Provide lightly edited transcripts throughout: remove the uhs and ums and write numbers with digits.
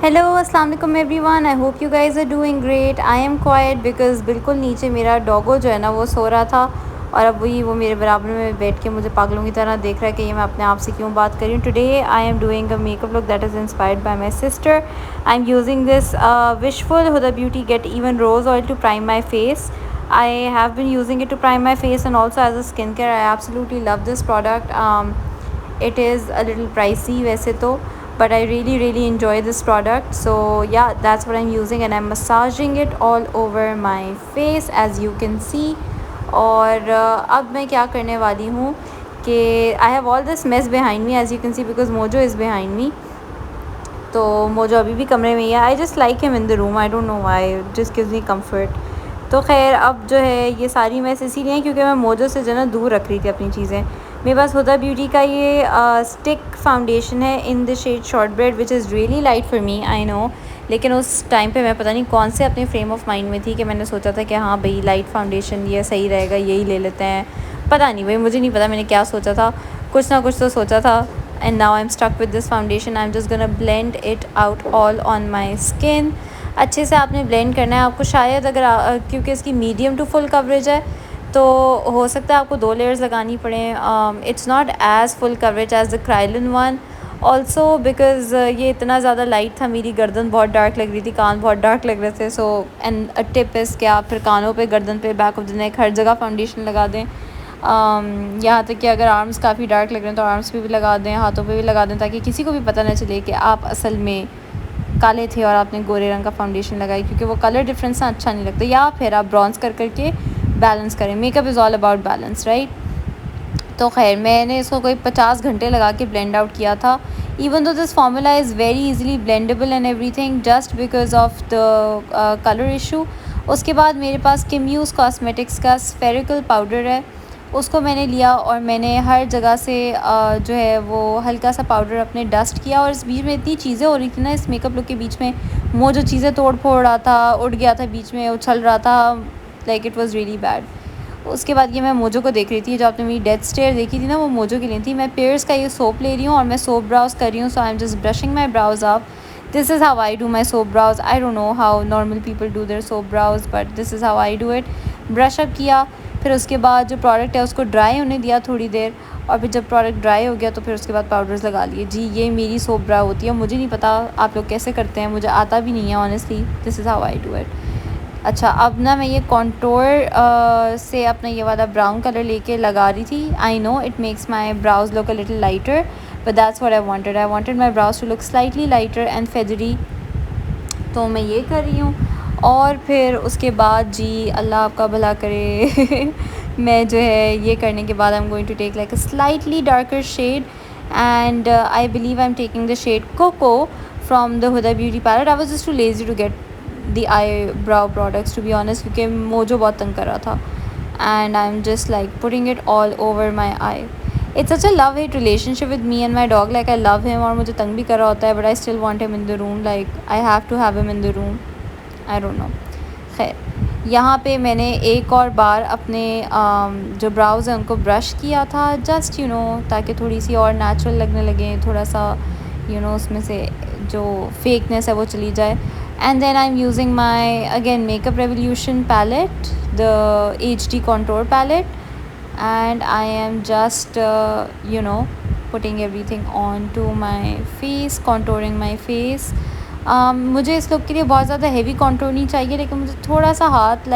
Hello अस्सलाम वालेकुम everyone. I hope you guys are doing great. I am quiet because बिल्कुल नीचे मेरा डॉगो जो है ना वो सो रहा था और अब वो मेरे बराबर में बैठ के मुझे पागलों की तरह देख रहा है कि ये मैं अपने आप से क्यों बात कर रही हूँ। Today I am doing a makeup look that is inspired by my sister. I am using this Wishful Huda Beauty Get Even rose oil to prime my face. I have been using it to prime my face and also as a skincare. I absolutely love this product. It is a little pricey वैसे तो, but I really enjoy this product. So yeah, that's what I'm using and I'm massaging it all over my face as you can see. और अब मैं क्या करने वाली हूँ कि I have all this mess behind me as you can see because Mojo is behind me. तो mojo अभी भी कमरे में ही है. I just like him in the room. I don't know why, just gives me comfort. तो खैर अब जो है ये सारी मैस इसीलिए हैं क्योंकि मैं मोजो से जो है ना दूर रख रही थी अपनी चीज़ें. मेरे पास हुदा ब्यूटी का ये स्टिक फाउंडेशन है in the shade Shortbread which is really light for me, I know. लेकिन उस टाइम पे मैं पता नहीं कौन से अपने फ्रेम ऑफ माइंड में थी कि मैंने सोचा था कि हाँ भाई लाइट फाउंडेशन ये सही रहेगा, यही ले लेते हैं. पता नहीं भाई, मुझे नहीं पता मैंने क्या सोचा था. कुछ ना कुछ तो सोचा था. And now I'm stuck with this foundation. I'm just gonna blend it out all on my skin. अच्छे से आपने blend करना है. आपको शायद अगर क्योंकि इसकी मीडियम टू फुल कवरेज है तो हो सकता है आपको 2 लेयर्स लगानी पड़े. It's not as full coverage as the Kryolan one. Also because ये इतना ज़्यादा लाइट था, मेरी गर्दन बहुत डार्क लग रही थी, कान बहुत डार्क लग रहे थे. So and a tip is कि आप फिर कानों पे, गर्दन पे, बैक ऑफ द नेक, हर जगह फाउंडेशन लगा दें. यहाँ तक कि अगर आर्म्स काफ़ी डार्क लग रहे हैं तो आर्म्स पे भी लगा दें, हाथों पे भी लगा दें, ताकि किसी को भी पता ना चले कि आप असल में काले थे और आपने गोरे रंग का फाउंडेशन लगाई, क्योंकि वो कलर डिफरेंस ना अच्छा नहीं लगता. या फिर आप ब्रॉन्ज कर करके बैलेंस करें. Makeup is all about balance, right. तो खैर मैंने इसको कोई 50 घंटे लगा के ब्लेंड आउट किया था. Even though this formula is very easily blendable and everything just because of the colour issue. उसके बाद मेरे पास किम्यूज़ कॉस्मेटिक्स का स्फेरिकल पाउडर है. उसको मैंने लिया और मैंने हर जगह से जो है वो हल्का सा पाउडर अपने डस्ट किया. और इस बीच में इतनी चीज़ें हो रही थी ना इस मेकअप लुक के बीच में, वो जो चीज़ें तोड़ फोड़ रहा था, उड़ गया था बीच में, उछल रहा था, like it was really bad. उसके बाद ये मैं मोजो को देख रही थी. जो आपने मेरी डेथ स्टेयर देखी थी ना, वो मोजो के लिए थी. मैं पेयर्स का ये सोप ले रही हूँ और मैं सोप ब्राउज कर रही हूँ. So I am just brushing my brows up. This is how I do my soap brows. I don't know how normal people do their soap brows, but this is how I do it. Brush up किया, फिर उसके बाद जो product है उसको dry होने दिया थोड़ी देर, और फिर जब प्रोडक्ट ड्राई हो गया तो फिर उसके बाद पाउडर्स लगा लिए. जी ये मेरी सोप ब्रा होती है. मुझे नहीं पता आप लोग कैसे करते हैं, मुझे आता भी नहीं है honestly. This is how I do it. अच्छा, अब ना मैं ये कॉन्टोर से अपना ये वाला ब्राउन कलर लेके लगा रही थी. I know it makes my brows look a little lighter, but that's what I wanted my brows to look slightly lighter and feathery. तो मैं ये कर रही हूँ. और फिर उसके बाद जी अल्लाह आपका भला करे मैं जो है ये करने के बाद I am going to take like a slightly darker shade and I believe I am taking the shade cocoa from the Huda Beauty palette. I was just too lazy to get the eyebrow products to be honest, क्योंकि Mojo बहुत तंग कर रहा था. And I am just like putting it all over my eye. It's such a love hate relationship with me and my dog. Like I love him और मुझे तंग भी कर रहा होता है, but I still want him in the room. Like I have to have him in the room. I don't know. खैर यहाँ पे मैंने एक और बार अपने जो ब्राउज़ हैं उनको ब्रश किया था, जस्ट ताकि थोड़ी सी और नेचुरल लगने लगे, थोड़ा सा उसमें से जो फेकनेस है वो चली जाए. And then I am using my again Makeup Revolution palette, the HD contour palette, and I am just putting everything on to my face, contouring my face. मुझे इस लुक के लिए बहुत ज़्यादा हेवी कॉन्टोर नहीं चाहिए, लेकिन मुझे थोड़ा सा हाथ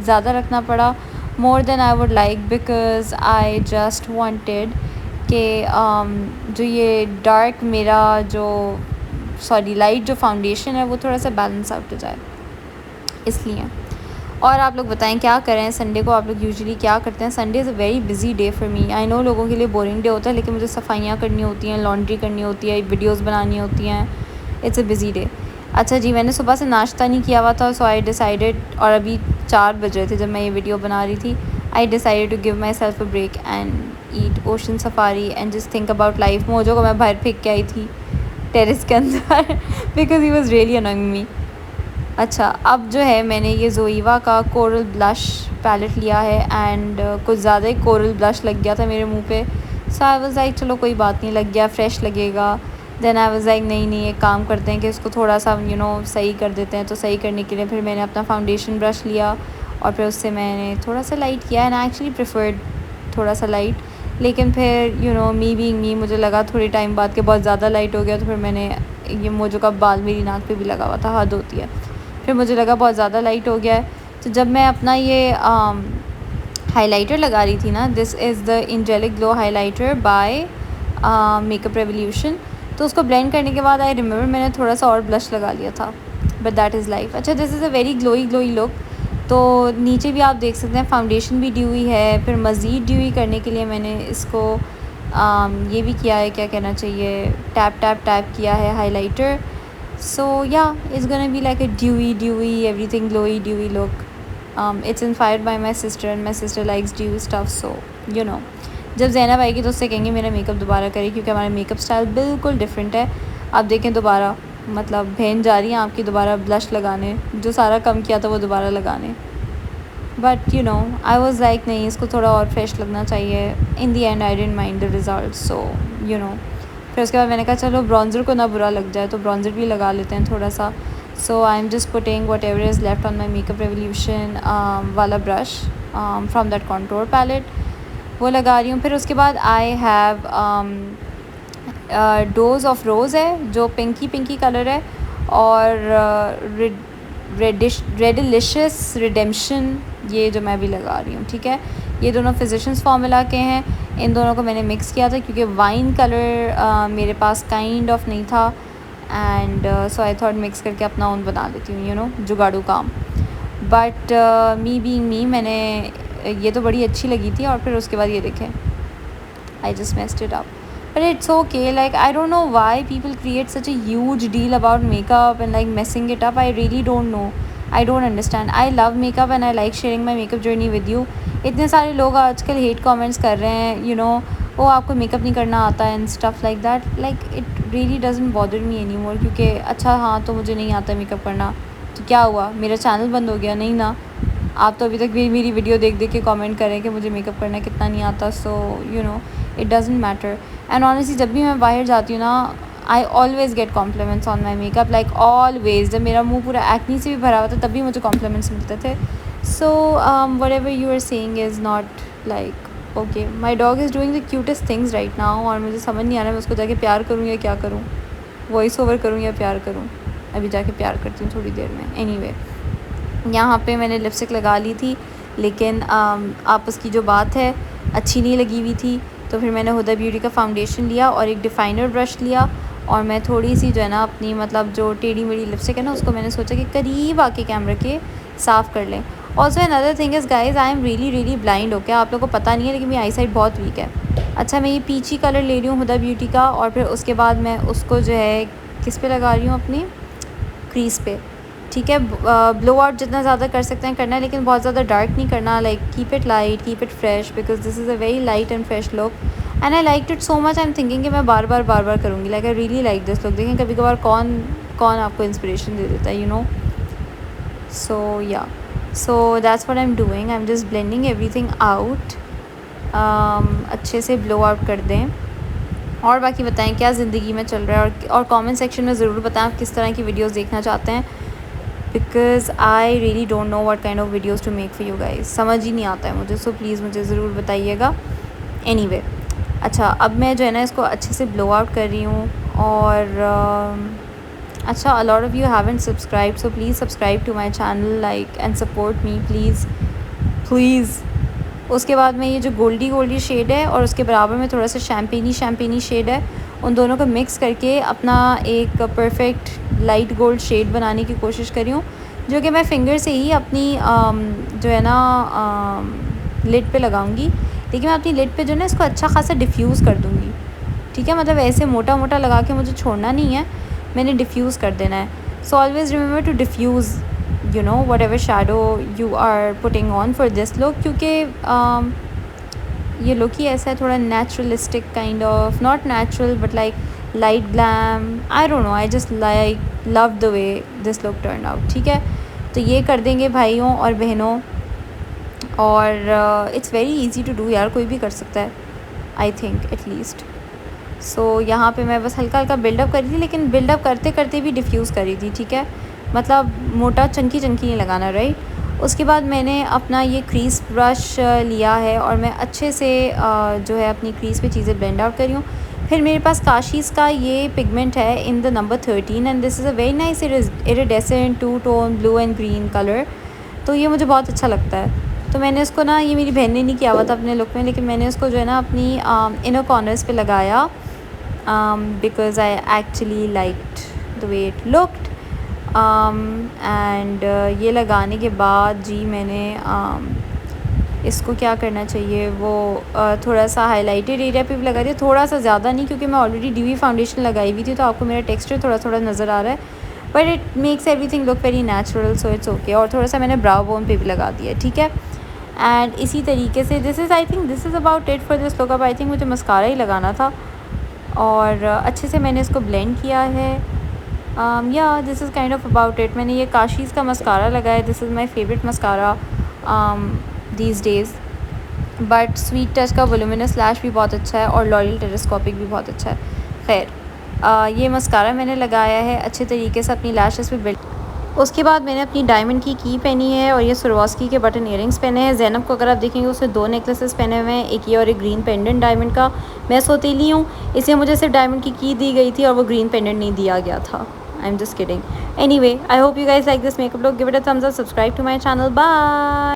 ज़्यादा रखना पड़ा, more than I would like, because I just wanted कि जो ये डार्क मेरा जो लाइट जो फाउंडेशन है वो थोड़ा सा बैलेंस आउट हो जाए, इसलिए. और आप लोग बताएं क्या करें संडे को, आप लोग यूजुअली क्या करते हैं. Sunday is a very busy day for me. I no लोगों के लिए बोरिंग डे होता है, लेकिन मुझे सफाइयाँ करनी होती हैं, लॉन्ड्री करनी होती है, वीडियोज़ बनानी होती हैं. It's a busy day. अच्छा जी, मैंने सुबह से नाश्ता नहीं किया हुआ था, सो आई डिसाइडेड, और अभी 4 बज रहे थे जब मैं ये वीडियो बना रही थी. I decided to give myself a break and eat ocean safari and just think about life. Mojo को मैं बाहर फेंक के आई थी टेरेस के अंदर because he was really annoying me. अच्छा, अब जो है मैंने ये जोईवा का कोरल ब्लश पैलेट लिया है एंड कुछ ज़्यादा ही कोरल ब्लश लग गया था मेरे मुंह पे. सो आई वाज लाइक चलो कोई बात नहीं, लग गया, फ्रेश लगेगा. देन आई वाज लाइक नहीं एक काम करते हैं कि इसको थोड़ा सा सही कर देते हैं। तो सही करने के लिए फिर मैंने अपना फाउंडेशन ब्रश लिया और फिर उससे मैंने थोड़ा सा लाइट किया, एंड आई एक्चुअली प्रेफर्ड थोड़ा सा लाइट। लेकिन फिर मी बीइंग मी मुझे लगा थोड़ी टाइम बाद के बहुत ज़्यादा लाइट हो गया, तो फिर मैंने ये मोजो का बाल मेरी नाक पे भी लगा हुआ था, हद होती है। फिर मुझे लगा बहुत ज़्यादा लाइट हो गया है, तो जब मैं अपना ये हाइलाइटर लगा रही थी ना, this is the angelic glow highlighter by Makeup Revolution, तो उसको ब्लेंड करने के बाद आई रिमेंबर मैंने थोड़ा सा और ब्लश लगा लिया था, बट दैट इज़ लाइफ। अच्छा, this is a very glowy look. तो नीचे भी आप देख सकते हैं फाउंडेशन भी ड्यूई है। फिर मज़ीद ड्यूई करने के लिए मैंने इसको ये भी किया है, क्या कहना चाहिए, टैप किया है highlighter. So yeah it's gonna be like a dewy everything glowy dewy look. It's inspired by my sister and my sister likes dewy stuff, so जब ज़ैनब आएगी तो उससे कहेंगे मेरा मेकअप दोबारा करे, क्योंकि हमारा मेकअप स्टाइल बिल्कुल डिफरेंट है। आप देखें दोबारा, मतलब बहन जा रही है आपकी दोबारा ब्लश लगाने, जो सारा कम किया था वो दोबारा लगाने। बट आई वॉज़ लाइक नहीं, इसको थोड़ा और फ्रेश लगना चाहिए। In the end I didn't mind the result, so फिर उसके बाद मैंने कहा चलो ब्रॉन्ज़र को ना बुरा लग जाए, तो ब्रॉन्ज़र भी लगा लेते हैं थोड़ा सा। So I am just putting whatever is left on my Makeup Revolution वाला brush from that contour palette, वो लगा रही हूँ। फिर उसके बाद I have dose of rose है जो पिंकी कलर है, और रेडिलिशियस रिडेम्पशन, ये जो मैं भी लगा रही हूँ, ठीक है। ये दोनों फिजिशियंस फार्मूला के हैं, इन दोनों को मैंने मिक्स किया था क्योंकि वाइन कलर मेरे पास काइंड ऑफ नहीं था, and so I thought mix करके अपना ओन बना लेती हूँ, जुगाड़ू काम। बट मी बीइंग मी, मैंने ये तो बड़ी अच्छी लगी थी, और फिर उसके बाद ये देखें, I just messed it up, but it's okay. Like I don't know why people create such a huge deal about makeup and like messing it up. I really don't know, I don't understand. I love makeup and I like sharing my makeup journey with you. इतने सारे लोग आजकल hate comments कर रहे हैं, वो आपको makeup नहीं करना आता है and stuff like that. Like it really doesn't bother me any more, क्योंकि अच्छा हाँ, तो मुझे नहीं आता मेकअप करना, तो क्या हुआ, मेरा चैनल बंद हो गया? नहीं ना, आप तो अभी तक भी मेरी वीडियो देख के कमेंट करें कि मुझे मेकअप करना कितना नहीं आता। So it doesn't matter. And honestly जब भी मैं बाहर जाती हूँ ना, I always get compliments on my makeup, like always. जब मेरा मुंह पूरा एक्नी से भी भरा हुआ था तब भी मुझे कॉम्प्लीमेंट्स मिलते थे। So whatever you are saying is not like okay. My dog is doing the cutest things right now, और मुझे समझ नहीं आ रहा मैं उसको जाके प्यार करूँ या क्या करूँ, वॉइस ओवर करूँ या प्यार करूँ। अभी जाके प्यार करती हूँ थोड़ी देर में। एनीवे, यहाँ पे मैंने लिपस्टिक लगा ली थी, लेकिन आपस की जो बात है अच्छी नहीं लगी हुई थी, तो फिर मैंने हुदा ब्यूटी का फाउंडेशन लिया और एक डिफ़ाइनर ब्रश लिया, और मैं थोड़ी सी जो है ना अपनी मतलब जो टेढ़ी मेढ़ी लिपस्टिक है ना, उसको मैंने सोचा कि करीब आके कैमरे के साफ़ कर लें। Also another thing is guys, I am really blind. Okay, आप लोगों को पता नहीं है, लेकिन मेरी आई साइट बहुत वीक है। अच्छा, मैं ये पीची कलर ले रही हूँ हुदा ब्यूटी का, और फिर उसके बाद मैं उसको जो है किस पे लगा रही हूँ, अपनी क्रीज़ पे, ठीक है। ब्लो आउट जितना ज़्यादा कर सकते हैं करना है, लेकिन बहुत ज़्यादा डार्क नहीं करना। Like keep it light, keep it fresh, because this is a very light and fresh look, and I like it so much. I am thinking कि मैं बार बार करूँगी। Like I really like this look. देखें कभी कभार कौन आपको inspiration दे देता है, सो या, so that's what I am doing. I am just blending everything out. अच्छे से ब्लो आउट कर दें। और बाकी बताएं क्या ज़िंदगी में चल रहा है, और कमेंट सेक्शन में ज़रूर बताएं आप किस तरह की वीडियोस देखना चाहते हैं, because I really don't know what kind of videos to make for you guys. समझ ही नहीं आता है मुझे, सो प्लीज़ मुझे ज़रूर बताइएगा। एनीवे, अच्छा, अब मैं जो है ना इसको अच्छे से ब्लो आउट कर रही हूँ, और अच्छा, a lot of you haven't subscribe, so please subscribe to my channel, like and support me please. उसके बाद में ये जो गोल्डी शेड है, और उसके बराबर में थोड़ा सा शैम्पेनी शेड है, उन दोनों को मिक्स करके अपना एक परफेक्ट लाइट गोल्ड शेड बनाने की कोशिश करी हूँ, जो कि मैं फिंगर से ही अपनी जो है ना लिड पे लगाऊंगी। लेकिन मैं अपनी लिड पे जो है ना इसको अच्छा खासा डिफ्यूज़ कर दूँगी, ठीक है। मतलब ऐसे मोटा लगा के मुझे छोड़ना नहीं है, मैंने डिफ्यूज़ कर देना है। So always remember to diffuse whatever shadow you are putting on for this look, क्योंकि ये लुक ही ऐसा है थोड़ा naturalistic kind of, not natural but like light glam, I don't know, I just like love the way this look turned out, ठीक है। तो ये कर देंगे भाइयों और बहनों, और it's very easy to do यार, कोई भी कर सकता है, I think at least। सो यहाँ पे मैं बस हल्का हल्का बिल्डअप कर रही थी, लेकिन बिल्डअप करते करते भी डिफ्यूज़ कर रही थी, ठीक है, मतलब मोटा चंकी चंकी नहीं लगाना, राइट। उसके बाद मैंने अपना ये क्रीज ब्रश लिया है और मैं अच्छे से जो है अपनी क्रीज़ पे चीज़ें ब्लेंड आउट कर रही हूँ। फिर मेरे पास काशीज़ का ये पिगमेंट है in the number 13 and this is a very nice iridescent two tone blue and green colour. तो ये मुझे बहुत अच्छा लगता है। तो मैंने इसको ना, ये मेरी बहन ने नहीं किया हुआ था अपने लुक में, लेकिन मैंने इसको जो है ना अपनी इनर कॉर्नर्स पे लगाया because I actually liked the way it looked. And ये लगाने के बाद जी मैंने इसको क्या करना चाहिए, वो थोड़ा सा हाइलाइटेड एरिया पे भी लगा दिया, थोड़ा सा ज़्यादा नहीं, क्योंकि मैं ऑलरेडी डीवी फाउंडेशन लगाई हुई थी, तो आपको मेरा टेक्सचर थोड़ा थोड़ा नज़र आ रहा है, but it makes everything look very natural, so it's okay. और थोड़ा सा मैंने ब्राउ बोन पे भी लगा दिया, ठीक है। एंड इसी तरीके से this is, I think this is about it for this look. अब आई थिंक मुझे मस्कारा ही लगाना था, और अच्छे से मैंने इसको ब्लेंड किया है। या this is kind of about it. मैंने ये काशीज़ का मस्कारा लगाया, this is my favourite mascara these days. But sweet touch का वोल्यूमिनस लैश भी बहुत अच्छा है और लॉरियल टेलीस्कोपिक भी बहुत अच्छा है। खैर ये मस्कारा मैंने लगाया है अच्छे तरीके से अपनी लैशेस पे बिल्ड। उसके बाद मैंने अपनी डायमंड की पहनी है और ये सुरवास्की के बटन इयरिंग्स पहने हैं। ज़ैनब को अगर आप देखेंगे उसने 2 नेकलेसेस पहने हुए हैं, एक ये और एक ग्रीन पेंडेंट डायमंड का। मैं सौतेली हूँ, इसलिए मुझे सिर्फ डायमंड की दी गई थी और वो ग्रीन पेंडेंट नहीं दिया गया था। I am just kidding. Anyway, I hope you guys like this makeup look. Give it a thumbs up, subscribe to my channel, bye.